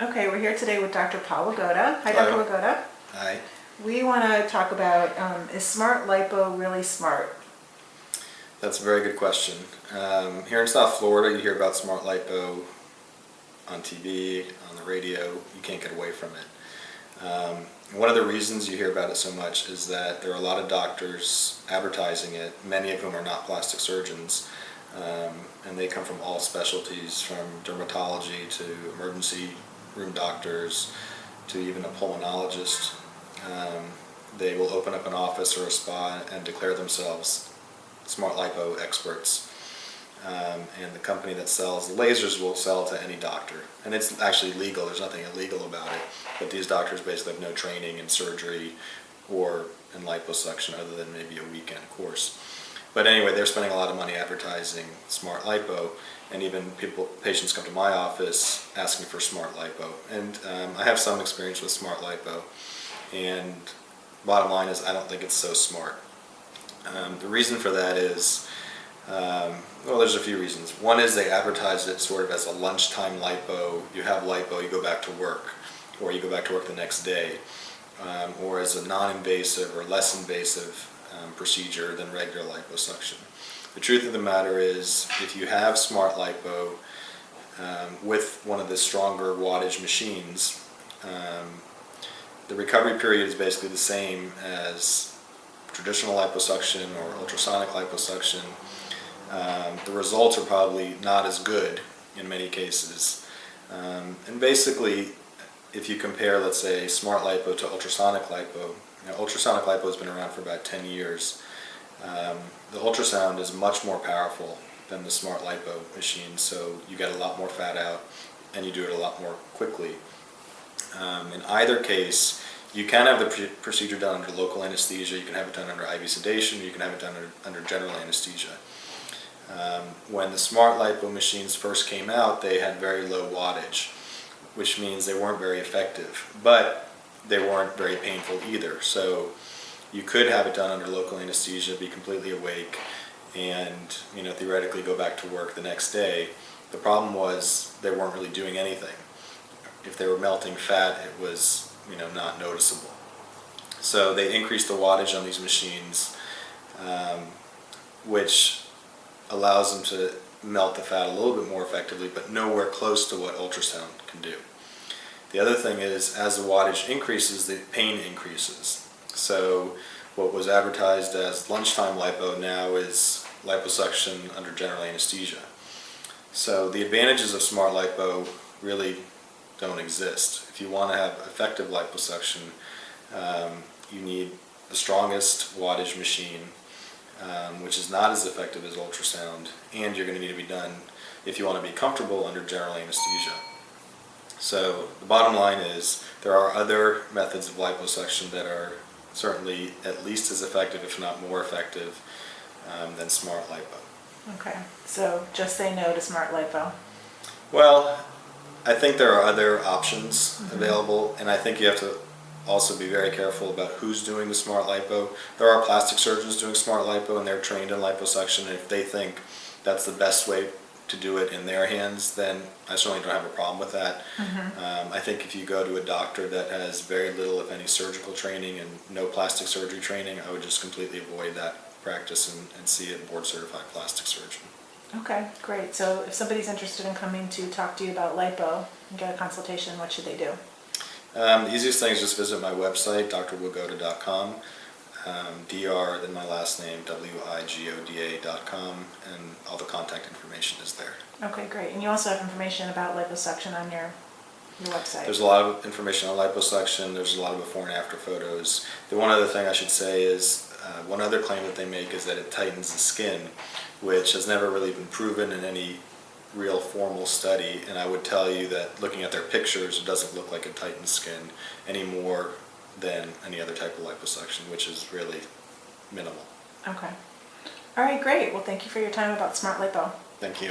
Okay, we're here today with Dr. Paul Wigoda. Hi, Hello. Dr. Wigoda. Hi. We want to talk about, is smart lipo really smart? That's a very good question. Here in South Florida, you hear about smart lipo on TV, on the radio. You can't get away from it. One of the reasons you hear about it so much is that there are a lot of doctors advertising it, many of whom are not plastic surgeons, and they come from all specialties, from dermatology to emergency room doctors to even a pulmonologist. They will open up an office or a spa and declare themselves smart lipo experts. And the company that sells the lasers will sell to any doctor. And it's actually legal, there's nothing illegal about it. But these doctors basically have no training in surgery or in liposuction other than maybe a weekend course. But anyway, they're spending a lot of money advertising smart lipo, and even patients come to my office asking for smart lipo. And I have some experience with smart lipo, and bottom line is I don't think it's so smart. The reason for that is, well, there's a few reasons. One is they advertise it sort of as a lunchtime lipo. You have lipo, you go back to work, or you go back to work the next day, or as a non-invasive or less invasive procedure than regular liposuction. The truth of the matter is, if you have smart lipo with one of the stronger wattage machines, the recovery period is basically the same as traditional liposuction or ultrasonic liposuction. The results are probably not as good in many cases. And basically, if you compare, let's say, smart lipo to ultrasonic lipo, ultrasonic lipo has been around for about 10 years. The ultrasound is much more powerful than the smart lipo machine, so you get a lot more fat out and you do it a lot more quickly. In either case, you can have the procedure done under local anesthesia, you can have it done under IV sedation, you can have it done under general anesthesia. When the smart lipo machines first came out, they had very low wattage, which means they weren't very effective, but they weren't very painful either. So you could have it done under local anesthesia, be completely awake, and theoretically go back to work the next day. The problem was they weren't really doing anything. If they were melting fat, it was not noticeable. So they increased the wattage on these machines, which allows them to melt the fat a little bit more effectively, but nowhere close to what ultrasound can do. The other thing is, as the wattage increases, the pain increases. So what was advertised as lunchtime lipo now is liposuction under general anesthesia. So the advantages of smart lipo really don't exist. If you want to have effective liposuction, you need the strongest wattage machine, which is not as effective as ultrasound, and you're going to need to be done, if you want to be comfortable, under general anesthesia. So the bottom line is there are other methods of liposuction that are certainly at least as effective, if not more effective, than smart lipo. Okay, so just say no to smart lipo. Well, I think there are other options available, and I think you have to also be very careful about who's doing the smart lipo. There are plastic surgeons doing smart lipo, and they're trained in liposuction, and if they think that's the best way to do it in their hands, then I certainly don't have a problem with that. I think if you go to a doctor that has very little, if any, surgical training and no plastic surgery training, I would just completely avoid that practice and see a board-certified plastic surgeon. Okay, great. So if somebody's interested in coming to talk to you about lipo and get a consultation, what should they do? The easiest thing is just visit my website, drwigoda.com, dr, then my last name, wigoda.com, and all the contact information is there. Okay, great. And you also have information about liposuction on your website. There's a lot of information on liposuction. There's a lot of before and after photos. The one other thing I should say is, one other claim that they make is that it tightens the skin, which has never really been proven in any real formal study, and I would tell you that looking at their pictures, it doesn't look like it tightens skin any more than any other type of liposuction, which is really minimal. Okay. All right, great. Well, thank you for your time about smart lipo. Thank you.